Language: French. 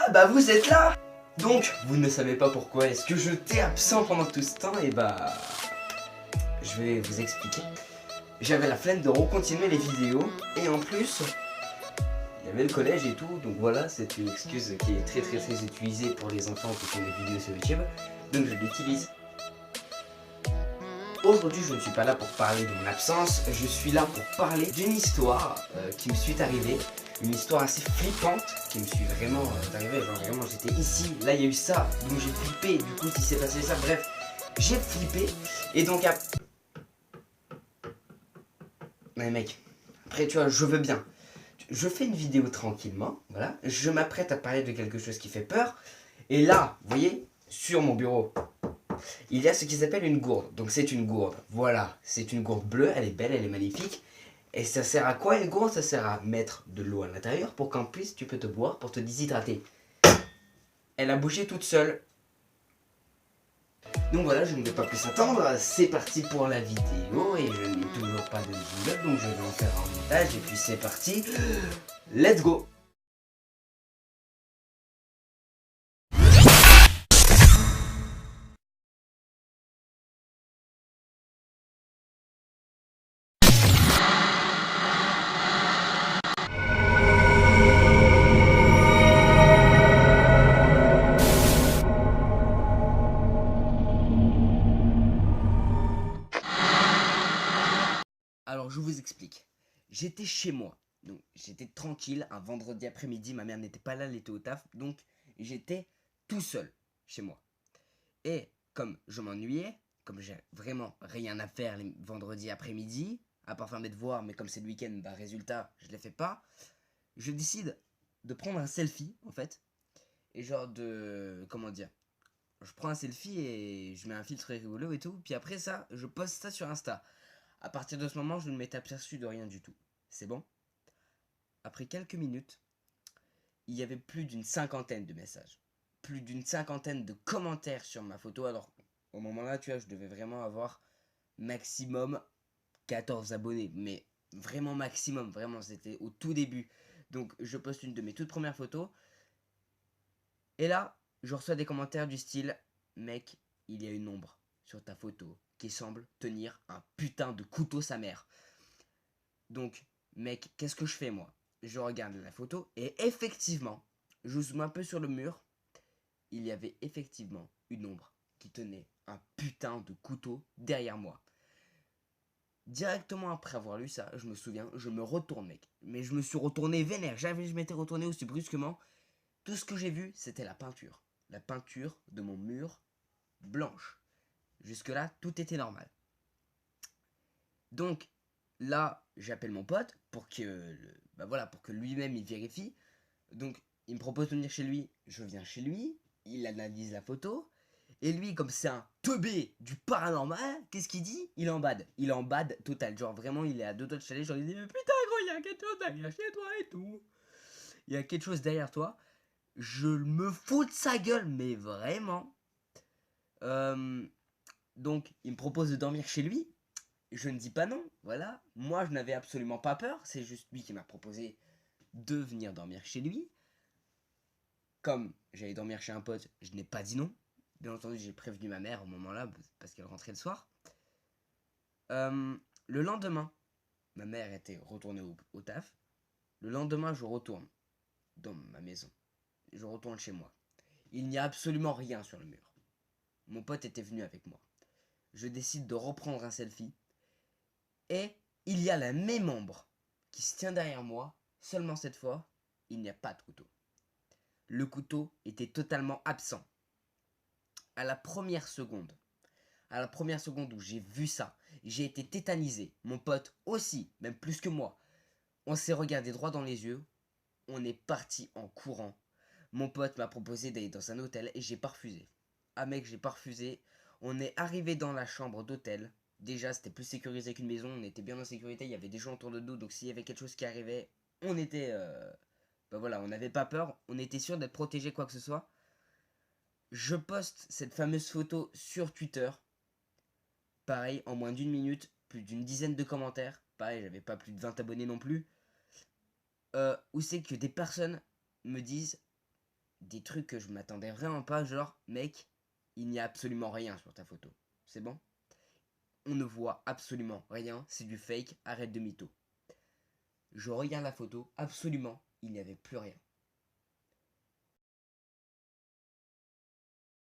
Ah bah vous êtes là. Donc, vous ne savez pas pourquoi est-ce que j'étais absent pendant tout ce temps, et bah... je vais vous expliquer. J'avais la flemme de recontinuer les vidéos, et en plus, il y avait le collège et tout, donc voilà, c'est une excuse qui est très utilisée pour les enfants qui font des vidéos sur YouTube, donc je l'utilise. Aujourd'hui, je ne suis pas là pour parler de mon absence, je suis là pour parler d'une histoire qui me suis arrivée. Une histoire assez flippante qui me suis vraiment arrivée, genre vraiment j'étais ici, là il y a eu ça, donc j'ai flippé, du coup il s'est passé ça, bref, j'ai flippé, et donc mais mec, après tu vois, je veux bien, je fais une vidéo tranquillement, voilà, je m'apprête à parler de quelque chose qui fait peur, et là, vous voyez, sur mon bureau, il y a ce qui s'appelle une gourde, donc c'est une gourde, voilà, c'est une gourde bleue, elle est belle, elle est magnifique. Et ça sert à quoi une gourde? Ça sert à mettre de l'eau à l'intérieur pour qu'en plus tu peux te boire pour te déshydrater. Elle a bougé toute seule. Donc voilà, je ne vais pas plus attendre, c'est parti pour la vidéo et je n'ai toujours pas de jingle, donc je vais en faire un montage et puis c'est parti. Let's go! Alors je vous explique. J'étais chez moi, donc j'étais tranquille, un vendredi après-midi, ma mère n'était pas là, elle était au taf, donc j'étais tout seul chez moi. Et comme je m'ennuyais, comme j'ai vraiment rien à faire les vendredis après-midi, à part faire mes devoirs, mais comme c'est le week-end, bah résultat, je les fais pas, je décide de prendre un selfie, en fait, et genre de... comment dire? Je prends un selfie et je mets un filtre rigolo et tout, puis après ça, je poste ça sur Insta. À partir de ce moment, je ne m'étais aperçu de rien du tout. C'est bon? Après quelques minutes, il y avait plus d'une cinquantaine de messages. Plus d'une cinquantaine de commentaires sur ma photo. Alors, au moment-là, tu vois, je devais vraiment avoir maximum 14 abonnés. Mais vraiment maximum, vraiment, c'était au tout début. Donc, je poste une de mes toutes premières photos. Et là, je reçois des commentaires du style « Mec, il y a une ombre sur ta photo qui semble tenir un putain de couteau sa mère. » Donc, mec, qu'est-ce que je fais moi? Je regarde la photo et effectivement, je zoome un peu sur le mur. Il y avait effectivement une ombre qui tenait un putain de couteau derrière moi. Directement après avoir lu ça, je me souviens, je me retourne, mec. Mais je me suis retourné vénère. Je m'étais retourné aussi brusquement. Tout ce que j'ai vu, c'était la peinture. La peinture de mon mur blanche. Jusque-là, tout était normal. Donc, là, j'appelle mon pote pour que, pour que lui-même il vérifie. Donc, il me propose de venir chez lui. Je viens chez lui. Il analyse la photo. Et lui, comme c'est un teubé du paranormal, qu'est-ce qu'il dit? Il en bad. Il en bad total. Genre, vraiment, il est à deux doigts de chalet. Genre, il dit mais putain, gros, il y a quelque chose derrière chez toi et tout. Il y a quelque chose derrière toi. Je me fous de sa gueule, mais vraiment. Donc, il me propose de dormir chez lui. Je ne dis pas non, voilà. Moi, je n'avais absolument pas peur. C'est juste lui qui m'a proposé de venir dormir chez lui. Comme j'allais dormir chez un pote, je n'ai pas dit non. Bien entendu, j'ai prévenu ma mère au moment-là, parce qu'elle rentrait le soir. Le lendemain, ma mère était retournée au taf. Le lendemain, je retourne dans ma maison. Je retourne chez moi. Il n'y a absolument rien sur le mur. Mon pote était venu avec moi. Je décide de reprendre un selfie. Et il y a la même ombre qui se tient derrière moi. Seulement cette fois, il n'y a pas de couteau. Le couteau était totalement absent. À la première seconde où j'ai vu ça, j'ai été tétanisé. Mon pote aussi, même plus que moi. On s'est regardé droit dans les yeux. On est parti en courant. Mon pote m'a proposé d'aller dans un hôtel et j'ai pas refusé. Ah mec, j'ai pas refusé. On est arrivé dans la chambre d'hôtel. Déjà, c'était plus sécurisé qu'une maison. On était bien en sécurité. Il y avait des gens autour de nous. Donc, s'il y avait quelque chose qui arrivait, on était... on n'avait pas peur. On était sûr d'être protégé, quoi que ce soit. Je poste cette fameuse photo sur Twitter. Pareil, en moins d'une minute, plus d'une dizaine de commentaires. Pareil, j'avais pas plus de 20 abonnés non plus. Où c'est que des personnes me disent des trucs que je m'attendais vraiment pas, genre, mec, il n'y a absolument rien sur ta photo. C'est bon? On ne voit absolument rien, c'est du fake, arrête de mytho. Je regarde la photo, absolument, il n'y avait plus rien.